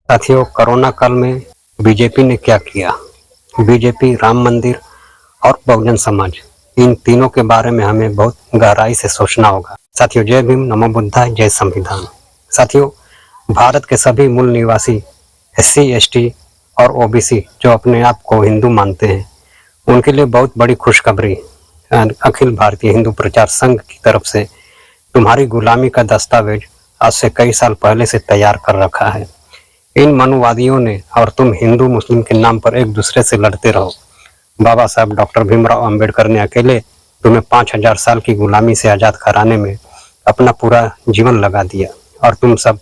साथियों, कोरोना काल में बीजेपी ने क्या किया? बीजेपी, राम मंदिर और बहुजन समाज, इन तीनों के बारे में हमें बहुत गहराई से सोचना होगा। साथियों, जय भीम, नमो बुद्धाय, जय संविधान। साथियों, भारत के सभी मूल निवासी SC, ST और OBC जो अपने आप को हिंदू मानते हैं, उनके लिए बहुत बड़ी खुशखबरी अखिल भारतीय हिंदू प्रचार संघ की तरफ से तुम्हारी गुलामी का दस्तावेज आज से कई साल पहले से तैयार कर रखा है। इन मनुवादियों ने और तुम हिंदू मुस्लिम के नाम पर एक दूसरे से लड़ते रहो। बाबा साहब डॉक्टर भीमराव अंबेडकर ने अकेले तुम्हें 5000 साल की गुलामी से आज़ाद कराने में अपना पूरा जीवन लगा दिया, और तुम सब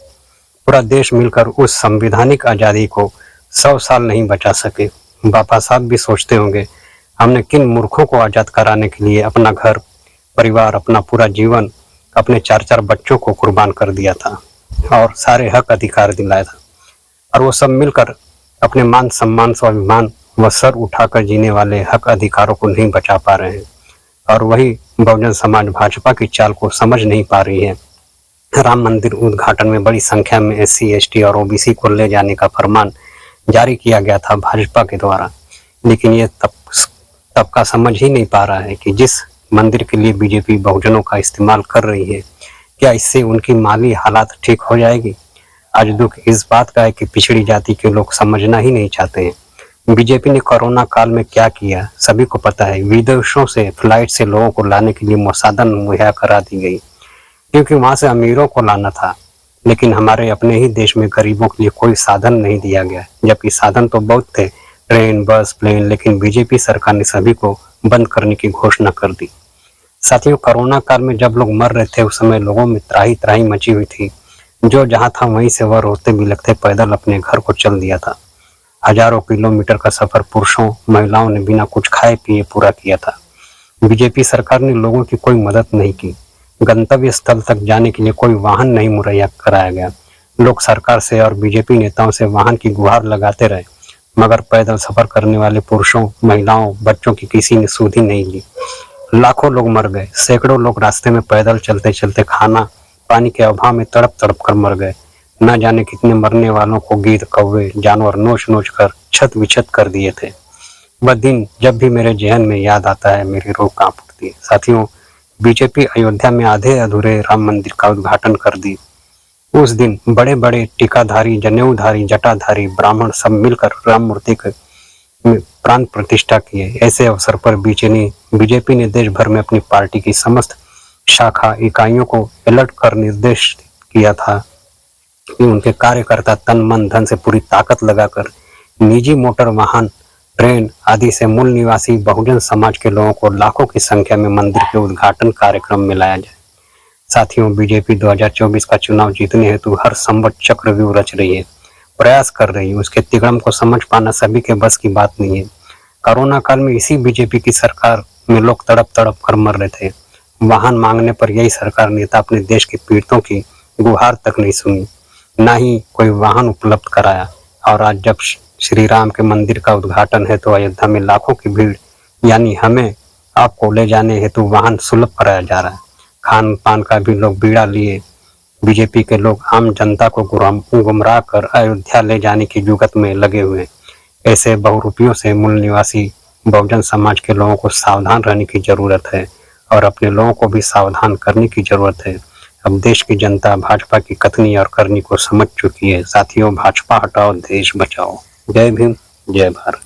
पूरा देश मिलकर उस संवैधानिक आज़ादी को 100 साल नहीं बचा सके। बाबा साहब भी सोचते होंगे, हमने किन मूर्खों को आज़ाद कराने के लिए अपना घर परिवार, अपना पूरा जीवन, अपने 4-4 बच्चों को कुर्बान कर दिया था और सारे हक अधिकार दिलाया था, और वो सब मिलकर अपने मान सम्मान, स्वाभिमान व सर उठाकर जीने वाले हक अधिकारों को नहीं बचा पा रहे हैं। और वही बहुजन समाज भाजपा की चाल को समझ नहीं पा रही है। राम मंदिर उद्घाटन में बड़ी संख्या में SC, ST और OBC को ले जाने का फरमान जारी किया गया था भाजपा के द्वारा, लेकिन ये तबका समझ ही नहीं पा रहा है कि जिस मंदिर के लिए बीजेपी बहुजनों का इस्तेमाल कर रही है, क्या इससे उनकी माली हालात ठीक हो जाएगी? आज दुख इस बात का है कि पिछड़ी जाति के लोग समझना ही नहीं चाहते हैं। बीजेपी ने कोरोना काल में क्या किया सभी को पता है। विदेशों से फ्लाइट से लोगों को लाने के लिए साधन मुहैया करा दी गई, क्योंकि वहां से अमीरों को लाना था, लेकिन हमारे अपने ही देश में गरीबों के लिए कोई साधन नहीं दिया गया, जबकि साधन तो बहुत थे, ट्रेन, बस, प्लेन, लेकिन बीजेपी सरकार ने सभी को बंद करने की घोषणा कर दी। साथियों, कोरोना काल में जब लोग मर रहे थे, उस समय लोगों में त्राही त्राही मची हुई थी। जो जहां था वहीं से वह रोते बिलखते पैदल अपने घर को चल दिया था। हजारों किलोमीटर का सफर पुरुषों महिलाओं ने बिना कुछ खाए पिए पूरा किया था। बीजेपी सरकार ने लोगों की कोई मदद नहीं की। गंतव्य स्थल तक जाने के लिए कोई वाहन नहीं मुहैया कराया गया। लोग सरकार से और बीजेपी नेताओं से वाहन की गुहार लगाते रहे, मगर पैदल सफर करने वाले पुरुषों, महिलाओं, बच्चों की किसी ने सुध ही नहीं ली। लाखों लोग मर गए। सैकड़ों लोग रास्ते में पैदल चलते चलते खाना पानी के अभाव में तड़प तड़प कर मर गए। न जाने कितने मरने वालों को गिद्ध, कौवे, जानवर नोच नोच कर छत विछत कर दिए थे। वह दिन जब भी मेरे जहन में याद आता है, मेरी रूह कांप उठती है। साथियों, बीजेपी अयोध्या में आधे अधूरे राम मंदिर का उद्घाटन कर दी। उस दिन बड़े बड़े टीकाधारी, जनेऊधारी, जटाधारी ब्राह्मण सब मिलकर राम मूर्ति के प्राण प्रतिष्ठा किए। ऐसे अवसर पर बीजेपी ने देश भर में अपनी पार्टी की समस्त शाखा इकाइयों को अलर्ट कर निर्देश किया था कि उनके कार्यकर्ता तन मन धन से पूरी ताकत लगाकर निजी मोटर वाहन, ट्रेन आदि से मूल निवासी बहुजन समाज के लोगों को लाखों की संख्या में मंदिर के उद्घाटन कार्यक्रम में लाया जाए। साथियों, बीजेपी 2024 का चुनाव जीतने हेतु हर संभव चक्रव्यूह रच रही है, प्रयास कर रही है। उसके तिगड़म को समझ पाना सभी के बस की बात नहीं है। कोरोना काल में इसी बीजेपी की सरकार में लोग तड़प तड़प कर मर रहे थे। वाहन मांगने पर यही सरकार नेता अपने देश के पीड़ितों की गुहार तक नहीं सुनी, ना ही कोई वाहन उपलब्ध कराया। और आज जब श्री राम के मंदिर का उद्घाटन है, तो अयोध्या में लाखों की भीड़, यानी हमें आपको ले जाने हेतु वाहन सुलभ कराया जा रहा है। खान पान का भी लोग बीड़ा लिए बीजेपी के लोग आम जनता को गुमराह कर अयोध्या ले जाने की जुगत में लगे हुए। ऐसे बहुरूपियों से मूल निवासी बहुजन समाज के लोगों को सावधान रहने की जरूरत है, और अपने लोगों को भी सावधान करने की जरूरत है। अब देश की जनता भाजपा की कथनी और करनी को समझ चुकी है। साथियों, भाजपा हटाओ, देश बचाओ। जय भीम, जय भारत।